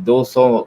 200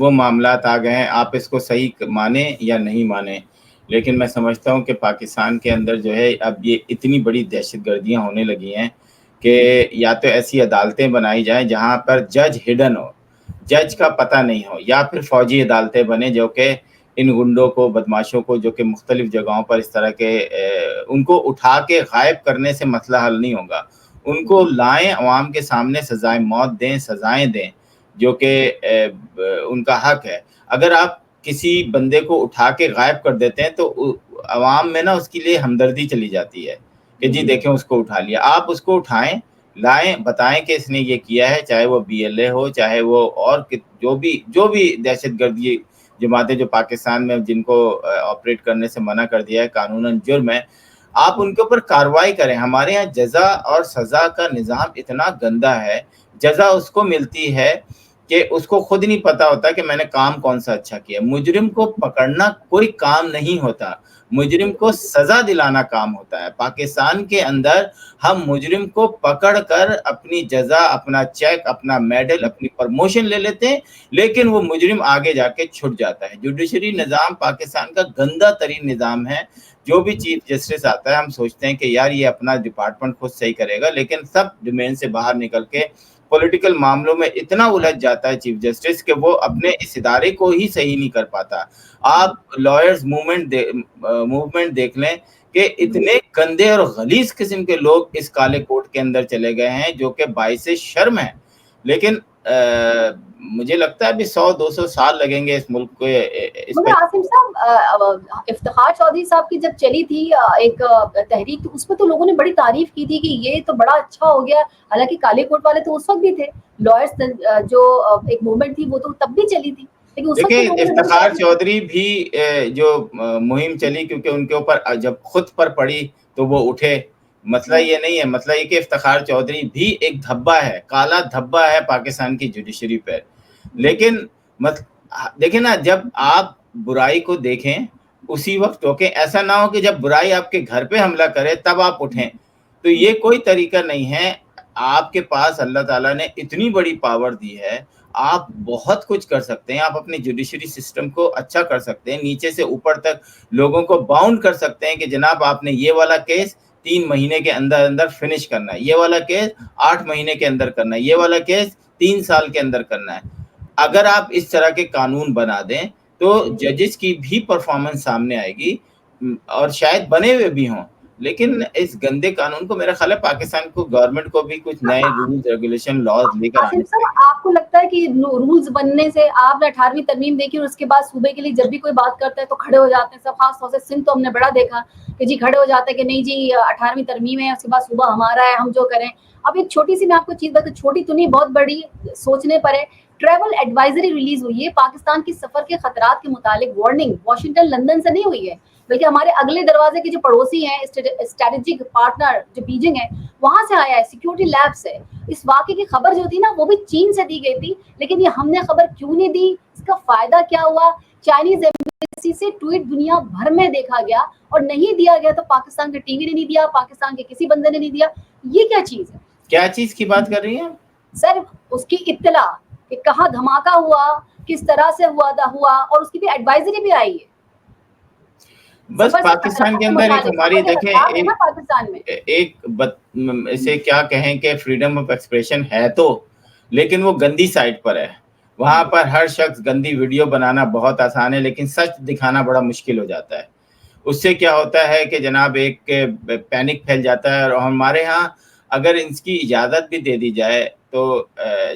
وہ معاملات آ گئے ہیں. آپ اس کو صحیح مانیں یا نہیں مانیں, لیکن میں سمجھتا ہوں کہ پاکستان کے اندر جو ہے اب یہ اتنی بڑی دہشت گردیاں ہونے لگی ہیں کہ یا تو ایسی عدالتیں بنائی جائیں جہاں پر جج ہڈن ہو, جج کا پتہ نہیں ہو, یا پھر فوجی عدالتیں بنے جو کہ ان گنڈوں کو, بدماشوں کو جو کہ مختلف جگہوں پر اس طرح کے ان کو اٹھا کے غائب کرنے سے مسئلہ حل نہیں ہوگا. ان کو لائیں, عوام کے سامنے سزائے موت دیں, سزائیں دیں جو کہ ان کا حق ہے. اگر آپ کسی بندے کو اٹھا کے غائب کر دیتے ہیں تو عوام میں نا اس کے لیے ہمدردی چلی جاتی ہے کہ جی دیکھیں اس کو اٹھا لیا. آپ اس کو اٹھائیں, لائیں, بتائیں کہ اس نے یہ کیا ہے, چاہے وہ BLA ہو, چاہے وہ اور جو بھی دہشت گردی جماعتیں جو پاکستان میں جن کو آپریٹ کرنے سے منع کر دیا ہے, قانوناً جرم ہے, آپ ان کے اوپر کارروائی کریں. ہمارے ہاں جزا اور سزا کا نظام اتنا گندا ہے, جزا اس کو ملتی ہے کہ اس کو خود نہیں پتا ہوتا کہ میں نے کام کون سا اچھا کیا. مجرم کو پکڑنا کوئی کام نہیں ہوتا, مجرم کو سزا دلانا کام ہوتا ہے. پاکستان کے اندر ہم مجرم کو پکڑ کر اپنی جزا, اپنا چیک, اپنا میڈل, اپنی پرموشن لے لیتے ہیں, لیکن وہ مجرم آگے جا کے چھٹ جاتا ہے. جوڈیشری نظام پاکستان کا گندا ترین نظام ہے. جو بھی چیف جسٹس آتا ہے ہم سوچتے ہیں کہ یار یہ اپنا ڈپارٹمنٹ خود صحیح کرے گا, لیکن سب ڈومین سے باہر نکل کے پولیٹیکل معاملوں میں اتنا الجھ جاتا ہے چیف جسٹس کہ وہ اپنے اس ادارے کو ہی صحیح نہیں کر پاتا. آپ لائرز موومنٹ دیکھ لیں کہ اتنے گندے اور غلیظ قسم کے لوگ اس کالے کوٹ کے اندر چلے گئے ہیں جو کہ باعث شرم ہے. لیکن مجھے لگتا ہے ابھی 100-200 سال لگیں گے اس ملک کو. مگر عاصم صاحب, افتخار چودھری صاحب کی جب چلی تھی ایک تحریک تو اس میں تو لوگوں نے بڑی تعریف کی تھی کہ یہ تو بڑا اچھا ہو گیا. حالانکہ کالے کوٹ والے تو اس وقت بھی تھے, لائرز جو ایک موومنٹ تھی وہ تو تب بھی چلی تھی. دیکھیں افتخار چودھری بھی جو مہم چلی کیونکہ ان کے اوپر جب خود پر پڑی تو وہ اٹھے. مسئلہ یہ نہیں ہے, مسئلہ یہ کہ افتخار چودھری بھی ایک دھبا ہے, کالا دھبا ہے پاکستان کی جوڈیشری پہ. لیکن دیکھیں نا, جب آپ برائی کو دیکھیں اسی وقت ٹوکیں. ایسا نہ ہو کہ جب برائی آپ کے گھر پہ حملہ کرے تب آپ اٹھیں. تو یہ کوئی طریقہ نہیں ہے. آپ کے پاس اللہ تعالیٰ نے اتنی بڑی پاور دی ہے, آپ بہت کچھ کر سکتے ہیں. آپ اپنے جوڈیشری سسٹم کو اچھا کر سکتے ہیں, نیچے سے اوپر تک لوگوں کو باؤنڈ کر سکتے ہیں کہ جناب آپ نے یہ والا کیس 3 مہینے کے اندر اندر فنش کرنا ہے, یہ والا کیس 8 مہینے کے اندر کرنا ہے, یہ والا کیس 3 سال کے اندر کرنا ہے. اگر آپ اس طرح کے قانون بنا دیں تو ججز کی بھی پرفارمنس سامنے آئے گی, اور شاید بنے ہوئے بھی ہوں. لیکن اس گندے قانون کو میرا خیال ہے پاکستان کو گورنمنٹ کو بھی کچھ نئے رولز ریگولیشن لاز لے کر آنے چاہیے. آپ کو لگتا ہے کہ رولز بننے سے, آپ نے 18ویں ترمیم دیکھی اور اس کے بعد صوبے کے لیے جب بھی کوئی بات کرتا ہے تو کھڑے ہو جاتے ہیں سب, خاص طور سے سندھ تو ہم نے بڑا دیکھا کہ جی کھڑے ہو جاتے ہیں کہ نہیں جی 18ویں ترمیم ہے, اس کے بعد صوبہ ہمارا ہے, ہم جو کریں. اب ایک چھوٹی سی میں آپ کو چیز بتا, چھوٹی تو نہیں بہت بڑی سوچنے پر ہے. ٹریول ایڈوائزری ریلیز ہوئی ہے پاکستان کی سفر کے خطرات کے متعلق. وارننگ واشنگٹن لندن سے نہیں ہوئی ہے بلکہ ہمارے اگلے دروازے کے جو پڑوسی ہیں, اسٹریٹجک پارٹنر جو بیجنگ ہے, وہاں سے آیا ہے, سیکیورٹی لیب سے. اس واقعے کی خبر جو تھی نا وہ بھی چین سے دی گئی تھی, لیکن یہ ہم نے خبر کیوں نہیں دی, اس کا فائدہ کیا ہوا؟ چائنیز ایمبیسی سے ٹویٹ دنیا بھر میں دیکھا گیا اور نہیں دیا گیا تو پاکستان کے ٹی وی نے نہیں دیا, پاکستان کے کسی بندے نے نہیں دیا. یہ کیا چیز ہے؟ کیا چیز کی بات کر رہی ہیں سر؟ اس کی اطلاع کہ کہاں دھماکہ ہوا, کس طرح سے ہوا, اور اس کی بھی ایڈوائزری بھی آئی ہے. بس پاکستان کے اندر ایک ہماری دیکھیں ایک اسے کیا کہیں کہ فریڈم آف ایکسپریشن ہے تو, لیکن وہ گندی سائٹ پر ہے. وہاں پر ہر شخص گندی ویڈیو بنانا بہت آسان ہے, لیکن سچ دکھانا بڑا مشکل ہو جاتا ہے. اس سے کیا ہوتا ہے کہ جناب ایک پینک پھیل جاتا ہے. اور ہمارے ہاں اگر اس کی اجازت بھی دے دی جائے تو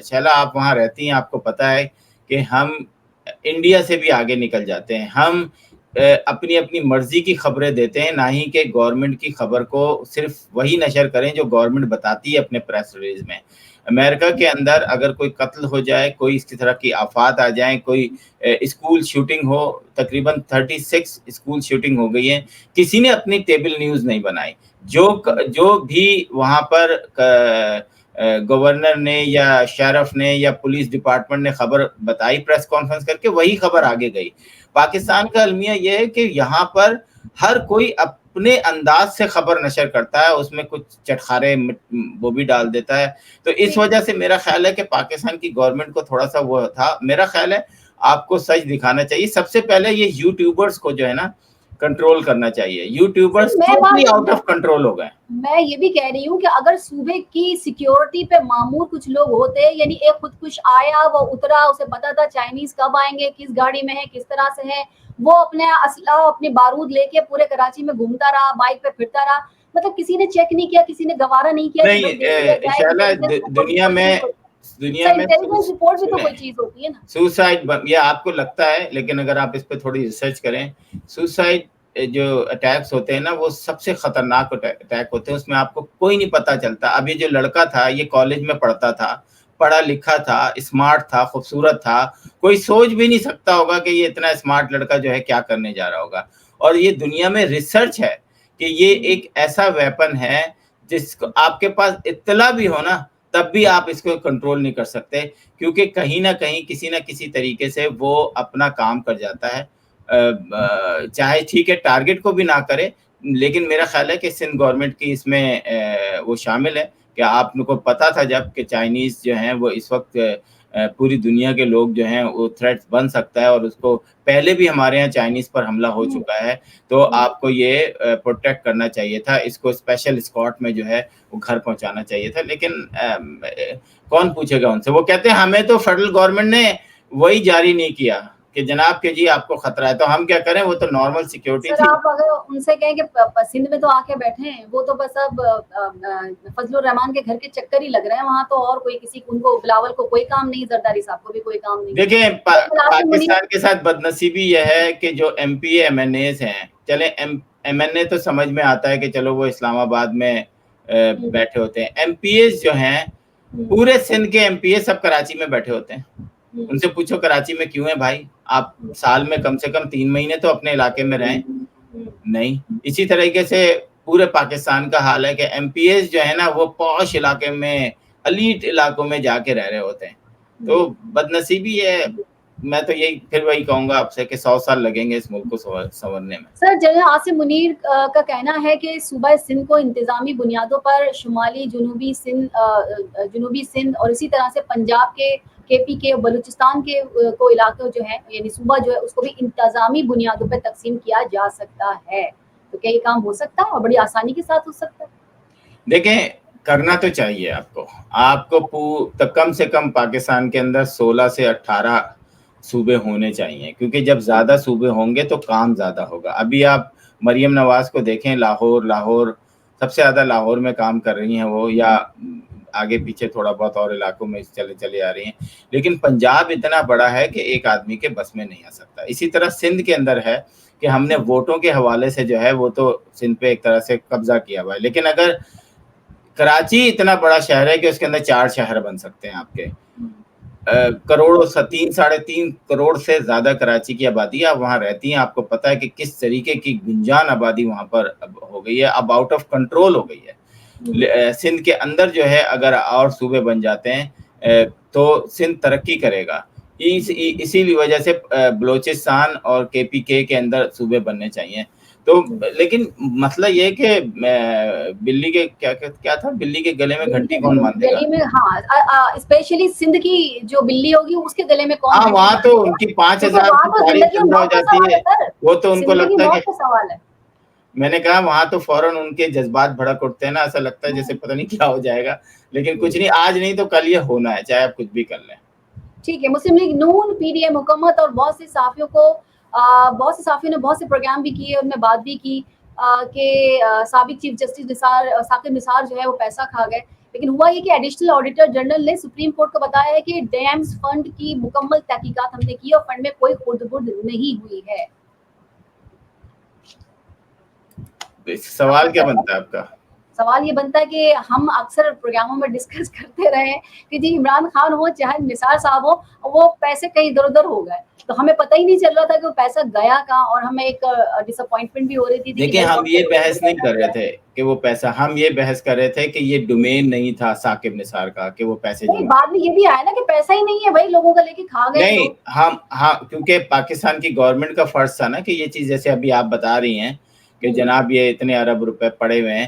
شیلا آپ وہاں رہتی ہیں, آپ کو پتہ ہے کہ ہم انڈیا سے بھی آگے نکل جاتے ہیں. ہم اپنی مرضی کی خبریں دیتے ہیں, نہ ہی کہ گورنمنٹ کی خبر کو صرف وہی نشر کریں جو گورنمنٹ بتاتی ہے اپنے پریس ریلیز میں. امریکہ کے اندر اگر کوئی قتل ہو جائے, کوئی اس کی طرح کی آفات آ جائیں, کوئی اسکول شوٹنگ ہو, تقریباً 36 اسکول شوٹنگ ہو گئی ہیں, کسی نے اپنی ٹیبل نیوز نہیں بنائی. جو بھی وہاں پر گورنر نے یا شیرف نے یا پولیس ڈپارٹمنٹ نے خبر بتائی پریس کانفرنس کر کے, وہی خبر آگے گئی. پاکستان کا المیہ یہ ہے کہ یہاں پر ہر کوئی اپنے انداز سے خبر نشر کرتا ہے, اس میں کچھ چٹخارے وہ بھی ڈال دیتا ہے. تو اس وجہ سے میرا خیال ہے کہ پاکستان کی گورنمنٹ کو تھوڑا سا وہ تھا. میرا خیال ہے آپ کو سچ دکھانا چاہیے. سب سے پہلے یہ یوٹیوبرز کو جو ہے نا کنٹرول کرنا چاہیے. Youtubers totally out of control ہو گئے. میں یہ بھی کہہ رہی ہوں کہ اگر صوبے کی سیکیورٹی پہ مامور کچھ لوگ ہوتے, یعنی ایک خودکش آیا, وہ اترا, اسے پتا تھا چائنیز کب آئیں گے, کس گاڑی میں ہے, کس طرح سے ہے, وہ اپنے اسلحہ اپنے بارود لے کے پورے کراچی میں گھومتا رہا, بائک پہ پھرتا رہا, مطلب کسی نے چیک نہیں کیا, کسی نے گوارا نہیں کیا. دنیا میں انٹیلیجنس رپورٹ بھی تو کوئی چیز ہوتی ہے نا. سوسائڈ یہ آپ کو لگتا ہے, لیکن اگر آپ اس پہ تھوڑی ریسرچ کریں, سوسائڈ جو اٹیکس ہوتے ہیں نا وہ سب سے خطرناک اٹیک ہوتے ہیں. اس میں آپ کو کوئی نہیں پتا چلتا. اب یہ جو لڑکا تھا یہ کالج میں پڑھتا تھا, پڑھا لکھا تھا, اسمارٹ تھا, خوبصورت تھا, کوئی سوچ بھی نہیں سکتا ہوگا کہ یہ اتنا اسمارٹ لڑکا جو ہے کیا کرنے جا رہا ہوگا. اور یہ دنیا میں ریسرچ ہے کہ یہ ایک ایسا ویپن ہے جس کو آپ کے پاس اطلاع بھی ہو نا تب بھی آپ اس کو کنٹرول نہیں کر سکتے, کیونکہ کہیں نہ کہیں کسی نہ کسی طریقے سے وہ اپنا کام کر جاتا ہے. چاہے ٹھیک ہے ٹارگٹ کو بھی نہ کرے, لیکن میرا خیال ہے کہ سندھ گورنمنٹ کی اس میں وہ شامل ہے کہ آپ کو پتا تھا جب کہ چائنیز جو ہیں وہ اس وقت پوری دنیا کے لوگ جو ہیں وہ تھریٹ بن سکتا ہے, اور اس کو پہلے بھی ہمارے یہاں چائنیز پر حملہ ہو چکا ہے, تو آپ کو یہ پروٹیکٹ کرنا چاہیے تھا. اس کو اسپیشل اسکارٹ میں جو ہے وہ گھر پہنچانا چاہیے تھا. لیکن کون پوچھے گا ان سے؟ وہ کہتے ہیں ہمیں تو فیڈرل گورنمنٹ نے وہی جاری نہیں کیا کہ جناب کہ جی آپ کو خطرہ ہے, تو ہم کیا کریں, وہ تو نارمل سیکیورٹی تھی. آپ اگر ان سے کہیں کہ سندھ میں تو آ کے بیٹھے ہیں, وہ تو بس اب فضل الرحمان کے گھر کے چکر ہی لگ رہے ہیں وہاں, تو اور کوئی کسی ان کو بلاول کو کوئی کام نہیں, زرداری صاحب کو بھی کوئی کام نہیں. دیکھیں پاکستان کے ساتھ بدنصیبی یہ ہے کہ جو ایم پی ایم این ایز ہیں, چلیں ایم این اے تو سمجھ میں آتا ہے کہ چلو وہ اسلام آباد میں بیٹھے ہوتے ہیں. ایم پی ایز جو ہیں پورے سندھ کے ایم پی اے سب کراچی میں بیٹھے ہوتے ہیں. ان سے پوچھو کراچی میں کیوں ہے بھائی, آپ سال میں کم سے کم 3 مہینے تو اپنے علاقے میں رہیں. نہیں, اسی طریقے سے پورے پاکستان کا حال ہے کہ ایم پی ایز جو ہے نا وہ پوش علاقے میں, الیٹ علاقوں میں جا کے رہ رہے ہوتے ہیں. تو بدنصیبی ہے. میں تو یہی پھر وہی کہوں گا آپ سے کہ 100 سال لگیں گے اس ملک کو سنورنے میں. سر جنرل عاصم منیر کا کہنا ہے کہ صوبہ سندھ کو انتظامی بنیادوں پر شمالی جنوبی سندھ اور اسی طرح سے پنجاب کے پی کے, بلوچستان کے کو علاقے جو ہیں یعنی صوبہ جو ہے اس کو بھی انتظامی بنیادوں پہ تقسیم کیا جا سکتا ہے. تو کیا یہ کام ہو سکتا ہے اور بڑی آسانی کے ساتھ ہو سکتا ہے؟ دیکھیں کرنا تو چاہیے آپ کو کم سے کم پاکستان کے اندر 16 سے 18 صوبے ہونے چاہیے, کیونکہ جب زیادہ صوبے ہوں گے تو کام زیادہ ہوگا. ابھی آپ مریم نواز کو دیکھیں, لاہور سب سے زیادہ لاہور میں کام کر رہی ہیں وہ, یا آگے پیچھے تھوڑا بہت اور علاقوں میں چلے آ رہی ہیں, لیکن پنجاب اتنا بڑا ہے کہ ایک آدمی کے بس میں نہیں آ سکتا. اسی طرح سندھ کے اندر ہے کہ ہم نے ووٹوں کے حوالے سے جو ہے وہ تو سندھ پہ ایک طرح سے قبضہ کیا ہوا ہے, لیکن اگر کراچی اتنا بڑا شہر ہے کہ اس کے اندر 4 شہر بن سکتے ہیں آپ کے, کروڑوں 3.5 کروڑ سے زیادہ کراچی کی آبادی ہے. آپ وہاں رہتی ہیں, آپ کو پتا ہے کہ کس طریقے کی گنجان آبادی وہاں پر ہو گئی ہے, اب آؤٹ آف کنٹرول ہو گئی ہے. سندھ کے اندر جو ہے اگر اور صوبے بن جاتے ہیں تو سندھ ترقی کرے گا. اسی وجہ سے بلوچستان اور کے پی کے اندر صوبے بننے چاہیے. تو لیکن مسئلہ یہ کہ بلی کے کیا تھا, بلی کے گلے میں گھنٹی کون باندھے گا؟ گلے میں, ہاں اسپیشلی سندھ کی جو بلی ہوگی اس کے گلے میں کون؟ ہاں وہاں تو ان کی 5000 کی تاریخ زندہ ہو جاتی ہے, وہ تو ان کو لگتا ہے کہ میں نے کہا وہاں تو فوراً ان کے جذبات بھڑک اٹھتے ہیں نا, ایسا لگتا ہے جیسے پتہ نہیں کیا ہو جائے گا. لیکن کچھ نہیں, آج نہیں تو کل یہ ہونا ہے, چاہے آپ کچھ بھی کر لیں. ٹھیک ہے. مسلم لیگ نون, پی ڈی ایم حکومت اور بہت سے صحافیوں نے بہت سے پروگرام بھی کیے, ان میں بات بھی کی کہ سابق چیف جسٹس ثاقب نثار جو ہے وہ پیسہ کھا گئے. لیکن ہوا یہ کہ ایڈیشنل آڈیٹر جنرل نے سپریم کورٹ کو بتایا ہے کہ ڈیمز فنڈ کی مکمل تحقیقات ہم نے کی اور فنڈ میں کوئی خرد برد نہیں ہوئی ہے. سوال کیا بنتا ہے آپ کا؟ سوال یہ بنتا ہے کہ ہم اکثر پروگراموں میں ڈسکس کرتے رہے ہیں کہ جی عمران خان ہو چاہے نثار صاحب ہو, وہ پیسے کہیں ادھر ادھر ہو گئے, تو ہمیں پتہ ہی نہیں چل رہا تھا کہ وہ پیسہ گیا کہاں, اور ہمیں ایک ڈس اپوائنٹمنٹ بھی ہو رہی تھی. دیکھیں ہم یہ بحث نہیں کر رہے تھے کہ وہ پیسہ, ہم یہ بحث کر رہے تھے کہ یہ ڈومین نہیں تھا ثاقب نثار کا کہ وہ پیسے بعد میں یہ بھی آیا نا کہ پیسہ ہی نہیں ہے بھائی, لوگوں کا لے کے کھا گئے. نہیں ہاں کیونکہ پاکستان کی گورنمنٹ کا فرض تھا نا کہ یہ چیز, جیسے ابھی آپ بتا رہی ہیں کہ جناب یہ اتنے ارب روپے پڑے ہوئے ہیں,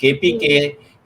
KPK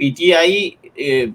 PTI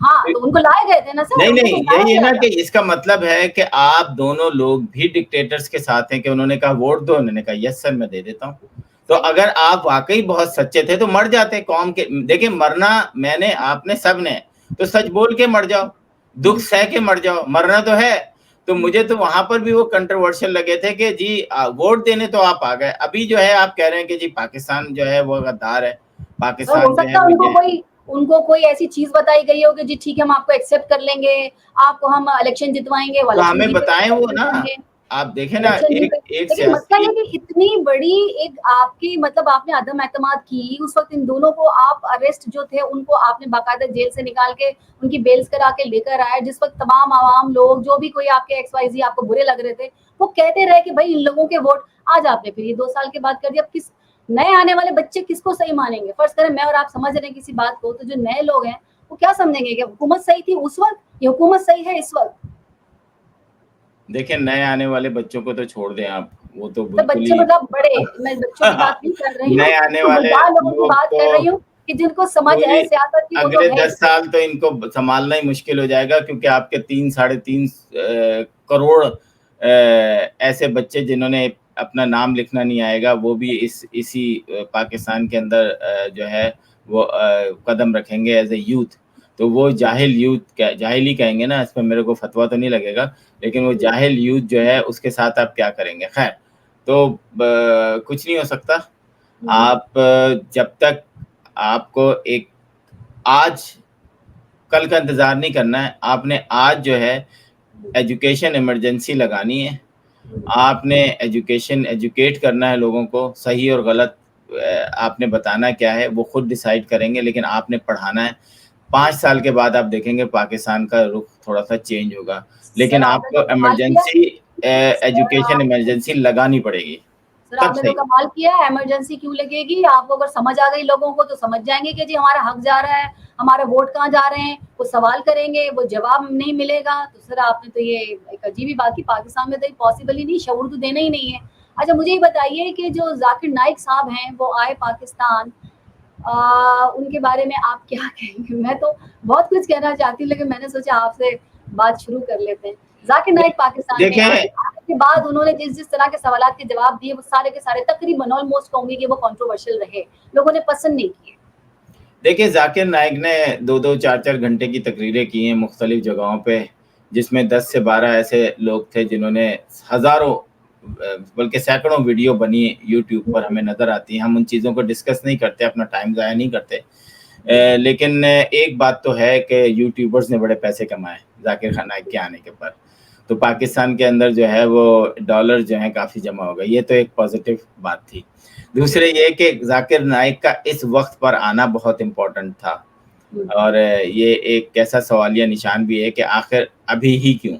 ہاں تو ان کو لائے گئے تھے نا سر. نہیں یہی ہے نا کہ اس کا مطلب ہے کہ آپ دونوں لوگ بھی ڈکٹیٹرز کے ساتھ ہیں کہ انہوں نے کہا ووٹ دو, انہوں نے کہا یس سر میں دے دیتا ہوں. تو اگر آپ واقعی بہت سچے تھے تو مر جاتے قوم کے. دیکھیں مرنا میں نے, آپ نے, سب نے, تو سچ بول کے مر جاؤ, دکھ سہ کے مر جاؤ, مرنا تو ہے. تو مجھے تو وہاں پر بھی وہ کنٹروورشل لگے تھے کہ جی ووٹ دینے تو آپ آ گئے, ابھی جو ہے آپ کہہ رہے ہیں کہ جی پاکستان جو ہے وہ غدار ہے, پاکستان جو ہے وہ ان کو کوئی ایسی چیز بتائی گئی ہو کہ جی ٹھیک ہے ہم آپ کو ایکسیپٹ کر لیں گے, آپ کو ہم الیکشن جتوائیں گے, تو ہمیں بتائیں وہ نا. آپ دیکھیں نا ایک لیکن مسئلہ یہ کہ اتنی بڑی ایک آپ کی مطلب آپ نے عدم اعتماد کی اس وقت, ان دونوں کو آپ اریسٹ جو تھے ان کو آپ نے باقاعدہ جیل سے نکال کے ان کی بیلز کرا کے لے کر آئے, جس وقت تمام عوام لوگ جو بھی کوئی آپ کے ایکس وائی زی آپ کو برے لگ رہے تھے وہ کہتے رہے کہ بھائی ان لوگوں کے ووٹ. آج آپ نے پھر یہ 2 سال کے بعد کر دیا. اب کس نئے آنے والے بچے کس کو صحیح مانیں گے؟ فرض کریں میں اور آپ سمجھ رہے ہیں کسی بات کو, تو جو نئے لوگ ہیں وہ کیا سمجھیں گے کہ حکومت صحیح تھی اس وقت, یہ حکومت صحیح ہے اس وقت؟ دیکھیں نئے آنے والے بچوں کو تو چھوڑ دیں آپ, وہ تو بچے مطلب بڑے, میں بچوں کی بات نہیں کر رہی ہوں, نئے آنے والے لوگوں کی بات کر رہی ہوں کہ جن کو سمجھ ہے سیاست کی. اگلے 10 سال تو ان کو سنبھالنا ہی مشکل ہو جائے گا, کیونکہ آپ کے 3-3.5 کروڑ ایسے بچے جنہوں نے اپنا نام لکھنا نہیں آئے گا, وہ بھی اسی پاکستان کے اندر جو ہے وہ قدم رکھیں گے ایز اے یوتھ. تو وہ جاہل یوتھ, جاہل ہی کہیں گے نا, اس میں میرے کو فتویٰ تو نہیں لگے گا, لیکن وہ جاہل یوتھ جو ہے اس کے ساتھ آپ کیا کریں گے؟ خیر تو کچھ نہیں ہو سکتا. آپ جب تک آپ کو ایک آج کل کا انتظار نہیں کرنا ہے, آپ نے آج جو ہے ایجوکیشن ایمرجنسی لگانی ہے. آپ نے ایجوکیٹ کرنا ہے لوگوں کو, صحیح اور غلط آپ نے بتانا کیا ہے وہ خود ڈیسائیڈ کریں گے, لیکن آپ نے پڑھانا ہے. 5 سال کے بعد آپ دیکھیں گے پاکستان کا رخ تھوڑا سا چینج ہوگا, لیکن آپ کو ایمرجنسی ایجوکیشن ایمرجنسی لگانی پڑے گی. سر آپ نے تو کمال کیا ہے, ایمرجنسی کیوں لگے گی؟ آپ کو اگر سمجھ آ گئی لوگوں کو تو سمجھ جائیں گے کہ جی ہمارا حق جا رہا ہے, ہمارے ووٹ کہاں جا رہے ہیں, وہ سوال کریں گے, وہ جواب نہیں ملے گا. تو سر آپ نے تو یہ ایک عجیب ہی بات کی, پاکستان میں تو پاسبل ہی نہیں, شعور تو دینا ہی نہیں ہے. اچھا مجھے یہ بتائیے کہ جو ذاکر نائک صاحب ہیں وہ آئے پاکستان, ان کے بارے میں آپ کیا کہیں گے؟ میں تو بہت کچھ کہنا چاہتی ہوں لیکن میں نے سوچا آپ سے بات شروع کر لیتے ہیں. ذاکر نائک پاکستان میں آنے کے بعد انہوں نے جس طرح کے سوالات کے جواب دیے وہ سارے کے سارے تقریباً آلموسٹ کہوں گی کہ وہ کنٹروورشل رہے, لوگوں نے پسند نہیں کیے. دیکھیں ذاکر نائک نے 2-4 گھنٹے کی تقریریں کی ہیں مختلف جگہوں پہ, جس میں 10 سے 12 ایسے لوگ تھے جنہوں نے ہزاروں بلکہ سینکڑوں ویڈیو بنی یوٹیوب پر ہمیں نظر آتی ہیں. ہم ان چیزوں کو ڈسکس نہیں کرتے, اپنا ٹائم ضائع نہیں کرتے, لیکن ایک بات تو ہے کہ یوٹیوبرز نے بڑے پیسے کمائے ذاکر نائک کے آنے کے بعد. تو پاکستان کے اندر جو ہے وہ ڈالر جو ہیں کافی جمع ہو گئے, یہ تو ایک پازیٹیو بات تھی. دوسرے یہ کہ ذاکر نائک کا اس وقت پر آنا بہت امپورٹنٹ تھا, اور یہ ایک کیسا سوالیہ نشان بھی ہے کہ آخر ابھی ہی کیوں.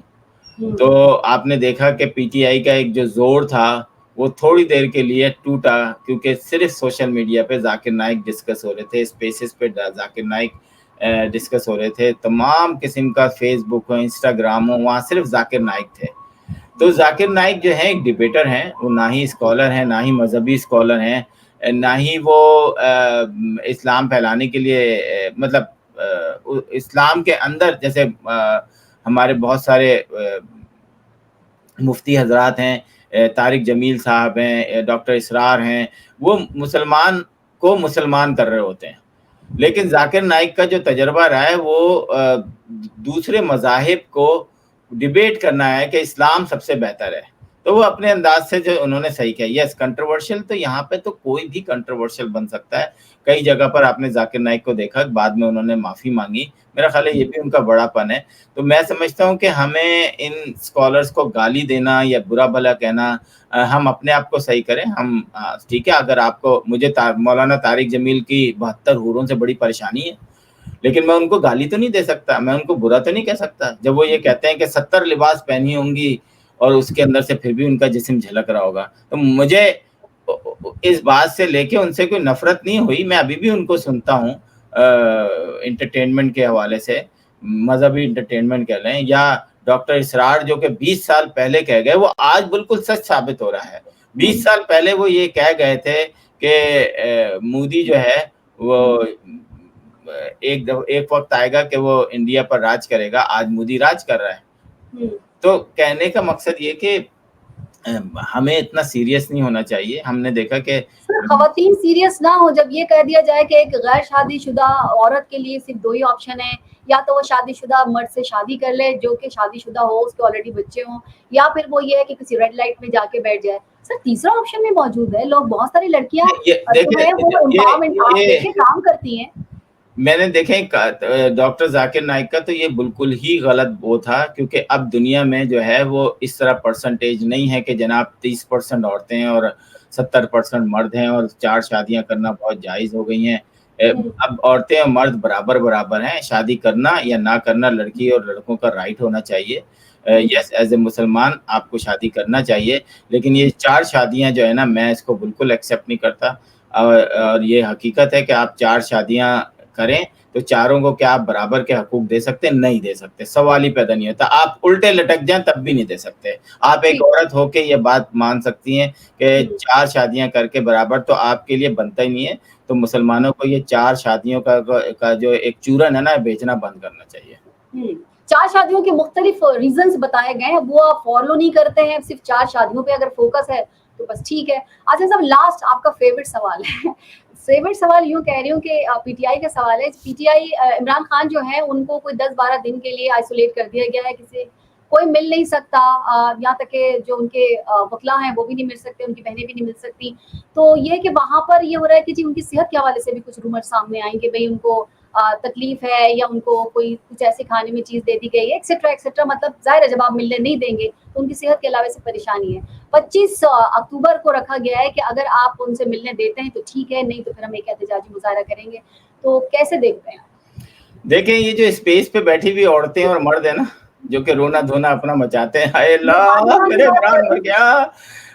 تو آپ نے دیکھا کہ پی ٹی آئی کا ایک جو زور تھا وہ تھوڑی دیر کے لیے ٹوٹا, کیونکہ صرف سوشل میڈیا پہ ذاکر نائک ڈسکس ہو رہے تھے, اسپیسز پہ ذاکر نائک ڈسکس ہو رہے تھے, تمام قسم کا فیس بک ہو, انسٹاگرام ہو, وہاں صرف ذاکر نائک تھے. تو ذاکر نائک جو ہے ایک ڈبیٹر ہیں, وہ نہ ہی اسکالر ہیں, نہ ہی مذہبی اسکالر ہیں, نہ ہی وہ اسلام پھیلانے کے لیے مطلب اسلام کے اندر جیسے ہمارے بہت سارے مفتی حضرات ہیں, طارق جمیل صاحب ہیں, ڈاکٹر اسرار ہیں, وہ مسلمان کو مسلمان کر رہے ہوتے ہیں. لیکن ذاکر نائک کا جو تجربہ رہا ہے وہ دوسرے مذاہب کو ڈیبیٹ کرنا ہے کہ اسلام سب سے بہتر ہے. تو وہ اپنے انداز سے جو انہوں نے صحیح کیا. یس کنٹروورشل تو یہاں پہ تو کوئی بھی کنٹروورشل بن سکتا ہے. کئی جگہ پر آپ نے ذاکر نائک کو دیکھا, بعد میں انہوں نے معافی مانگی, میرا خیال ہے یہ بھی ان کا بڑا پن ہے. تو میں سمجھتا ہوں کہ ہمیں ان اسکالرس کو گالی دینا یا برا بھلا کہنا, ہم اپنے آپ کو صحیح کریں. ہم ٹھیک ہے, اگر آپ کو مجھے مولانا طارق جمیل کی 72 حوروں سے بڑی پریشانی ہے, لیکن میں ان کو گالی تو نہیں دے سکتا, میں ان کو برا تو نہیں کہہ سکتا. جب وہ یہ کہتے ہیں کہ 70 لباس پہنی ہوں گی اور اس کے اندر سے پھر بھی ان کا جسم جھلک رہا ہوگا, تو مجھے اس بات سے لے کے ان سے کوئی نفرت نہیں ہوئی. میں ابھی بھی ان کو سنتا ہوں انٹرٹینمنٹ کے حوالے سے, مذہبی انٹرٹینمنٹ کہہ لیں, یا ڈاکٹر اسرار جو کہ 20 سال پہلے کہہ گئے وہ آج بالکل سچ ثابت ہو رہا ہے. 20 سال پہلے وہ یہ کہہ گئے تھے کہ مودی جو ہے وہ ایک وقت آئے گا کہ وہ انڈیا پر راج کرے گا. آج مودی راج کر رہا ہے. تو کہنے کا مقصد یہ کہ ہمیں اتنا سیریس نہیں ہونا چاہیے. ہم نے دیکھا کہ خواتین سیریس نہ ہو جب یہ کہہ دیا جائے کہ ایک غیر شادی شدہ عورت کے لیے صرف 2 ہی آپشن ہیں, یا تو وہ شادی شدہ مرد سے شادی کر لے جو کہ شادی شدہ ہو, اس کے آلریڈی بچے ہوں, یا پھر وہ یہ ہے کہ کسی ریڈ لائٹ میں جا کے بیٹھ جائے. سر تیسرا آپشن بھی موجود ہے. لوگ بہت ساری لڑکیاں جو ہے وہ امپاورمنٹ آپ دیکھیں کام کرتی ہیں. میں نے دیکھیں ڈاکٹر ذاکر نائک کا تو یہ بالکل ہی غلط وہ تھا, کیونکہ اب دنیا میں جو ہے وہ اس طرح پرسنٹیج نہیں ہے کہ جناب 30% عورتیں اور 70% مرد ہیں اور 4 شادیاں کرنا بہت جائز ہو گئی ہیں. اب عورتیں اور مرد برابر ہیں. شادی کرنا یا نہ کرنا لڑکی اور لڑکوں کا رائٹ ہونا چاہیے. یس, ایز اے مسلمان آپ کو شادی کرنا چاہیے, لیکن یہ 4 شادیاں جو ہے نا, میں اس کو بالکل ایکسیپٹ نہیں کرتا. اور یہ حقیقت ہے کہ آپ 4 شادیاں کریں تو چاروں کو کیا آپ برابر کے حقوق دے سکتے؟ نہیں دے سکتے. سوال ہی پیدا نہیں ہوتا. آپ الٹے لٹک جائیں تب بھی نہیں دے سکتے. آپ ایک عورت ہو کے یہ بات مان سکتی ہیں کہ 4 شادیاں کر کے برابر تو آپ کے لیے بنتا ہی نہیں ہے. تو مسلمانوں کو یہ 4 شادیوں کا جو ایک چورن ہے نا, بیچنا بند کرنا چاہیے. 4 شادیوں کے مختلف ریزنز بتائے گئے ہیں, وہ آپ فالو نہیں کرتے ہیں, صرف 4 شادیوں پہ اگر فوکس ہے تو بس ٹھیک ہے. اچھا صاحب, لاسٹ آپ کا فیورٹ سوال ہے. فیورٹ سوال یوں کہہ رہی ہوں کہ پی ٹی آئی کا سوال ہے. P T I Imran Khan جو ہے ان کو کوئی 10-12 دن کے لیے آئسولیٹ کر دیا گیا ہے, کسی کوئی مل نہیں سکتا, یہاں تک کہ جو ان کے وکلا ہیں وہ بھی نہیں مل سکتے, ان کی بہنیں بھی نہیں مل سکتی. تو یہ کہ وہاں پر یہ ہو رہا ہے کہ جی ان کی صحت کے حوالے سے بھی کچھ رومر سامنے آئیں کہ بھئی ان کو تکلیف ہے یا ان کو کوئی کچھ ایسے کھانے میں چیز دے دی گئی ہے ایکسیٹرا ایکسیٹرا. مطلب ظاہر ہے جب آپ ملنے نہیں دیں گے تو ان کی صحت کے علاوہ سے پریشانی ہے. 25 اکتوبر کو رکھا گیا ہے کہ اگر آپ ان سے ملنے دیتے ہیں تو ٹھیک ہے, نہیں تو پھر ہم ایک احتجاجی مظاہرہ کریں گے. تو کیسے دیکھتے ہیں؟ دیکھیں, یہ جو اسپیس پہ بیٹھی ہوئی عورتیں اور مرد ہیں نا, جو کہ رونا دھونا اپنا مچاتے ہیں, ہائے اللہ میرے عمران مر گیا,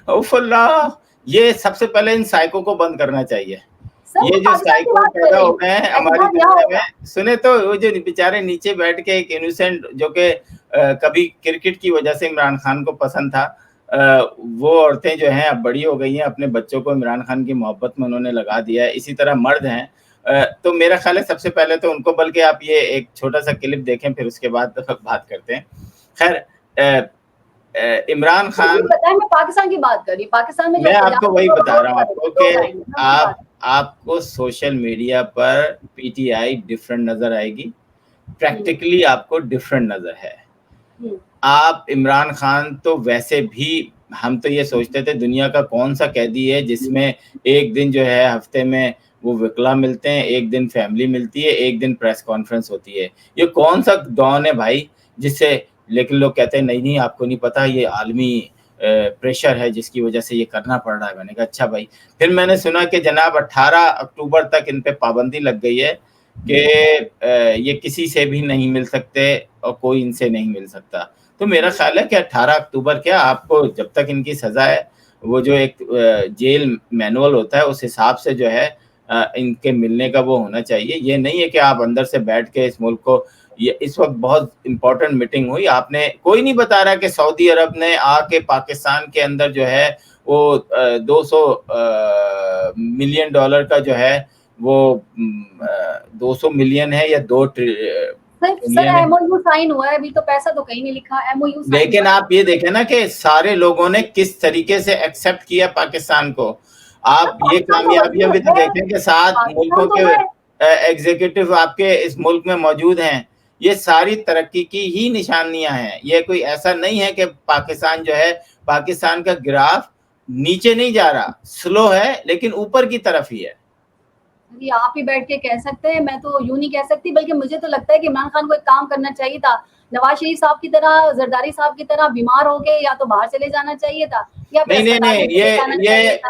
اوف اللہ, یہ سب سے پہلے ان سائیکو کو بند کرنا چاہیے. یہ جو سائیکو پیدا ہو گئے ہیں ہماری دنیا میں, سنے تو وہ جو بیچارے نیچے بیٹھ کے ایک انوسینٹ جو کہ کبھی کرکٹ کی وجہ سے عمران خان کو پسند تھا, وہ عورتیں جو ہیں اب بڑی ہو گئی ہیں, اپنے بچوں کو عمران خان کی محبت میں انہوں نے لگا دیا ہے. اسی طرح مرد ہیں. تو میرا خیال ہے سب سے پہلے تو ان کو, بلکہ آپ یہ ایک چھوٹا سا کلپ دیکھیں پھر اس کے بعد بات کرتے ہیں. خیر, عمران خان, میں پاکستان کی بات کر رہی ہوں. پاکستان میں آپ کو وہی بتا رہا ہوں آپ کو کہ آپ کو social media per P T I different نظر آئے گی, پریکٹیکلی آپ کو ڈفرینٹ نظر ہے. آپ عمران خان تو ویسے بھی, ہم تو یہ سوچتے تھے دنیا کا کون سا قیدی ہے جس میں ایک دن جو ہے ہفتے میں وہ وکلا ملتے ہیں, ایک دن فیملی ملتی ہے, ایک دن پریس کانفرنس ہوتی ہے. یہ کون سا ڈان ہے بھائی جس سے, لیکن لوگ کہتے ہیں نہیں آپ کو نہیں پتا, یہ عالمی پریشر ہے جس کی وجہ سے یہ کرنا پڑ رہا ہے. میں نے کہا اچھا بھائی. پھر میں نے سنا کہ جناب 18 اکتوبر تک ان پہ پابندی لگ گئی ہے کہ یہ کسی سے بھی نہیں مل سکتے اور کوئی ان سے نہیں مل سکتا. تو میرا خیال ہے کہ 18 اکتوبر کیا, آپ کو جب تک ان کی سزا ہے, وہ جو ایک جیل مینول ہوتا ہے اس حساب سے جو ہے ان کے ملنے کا وہ ہونا چاہیے. یہ نہیں ہے کہ آپ اندر سے بیٹھ کے اس ملک کو, یہ اس وقت بہت امپورٹنٹ میٹنگ ہوئی, آپ نے کوئی نہیں بتا رہا کہ سعودی عرب نے آ کے پاکستان کے اندر جو ہے وہ $200 ملین کا جو ہے وہ 200 ملین ہے یا 2 سر ایم او یو سائن ہوا ہے, ابھی تو پیسہ تو کہیں نہیں لکھا. ایم او یو, لیکن آپ یہ دیکھیں نا کہ سارے لوگوں نے کس طریقے سے ایکسیپٹ کیا پاکستان کو. آپ یہ کامیابیاں بھی تو دیکھیں کہ 7 ملکوں کے ایگزیکٹو آپ کے اس ملک میں موجود ہیں. یہ ساری ترقی کی ہی نشانیاں ہیں. یہ کوئی ایسا نہیں ہے کہ پاکستان جو ہے, پاکستان کا گراف نیچے نہیں جا رہا, سلو ہے لیکن اوپر کی طرف ہی ہے. آپ ہی بیٹھ کے کہہ سکتے ہیں, میں تو یوں نہیں کہہ سکتی, بلکہ مجھے تو لگتا ہے کہ عمران خان کو ایک کام کرنا چاہیے تھا. نواز شریف صاحب کی طرح, زرداری صاحب کی طرح بیمار ہو گئے, یا تو باہر چلے جانا چاہیے تھا, یا نہیں,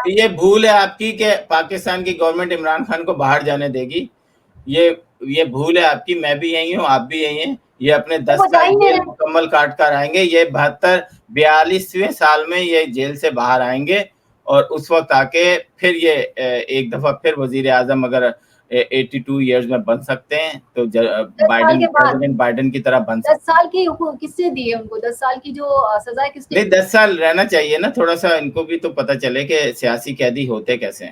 یہ بھول ہے آپ کی کہ پاکستان کی گورنمنٹ عمران خان کو باہر جانے دے گی. یہ بھول ہے آپ کی. میں بھی یہی ہوں, آپ بھی یہی ہیں. یہ اپنے 10 سال جیل مکمل کاٹ کر آئیں گے. یہ 42ویں سال میں یہ جیل سے باہر آئیں گے, اور اس وقت آ کے پھر یہ ایک دفعہ پھر وزیر اعظم اگر 82 ایئرز میں بن سکتے ہیں تو بائیڈن کی طرح بن سکتے ہیں. 10 سال کی کس نے دی ہے ان کو؟ 10 سال کی جو سزا ہے کس نے؟ نہیں, 10 سال رہنا چاہیے نا, تھوڑا سا ان کو بھی تو پتہ چلے کہ سیاسی قیدی ہوتے کیسے ہیں.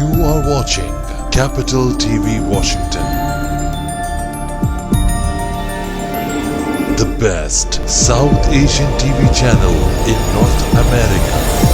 You are watching Capital TV Washington, the best South Asian TV channel in North America.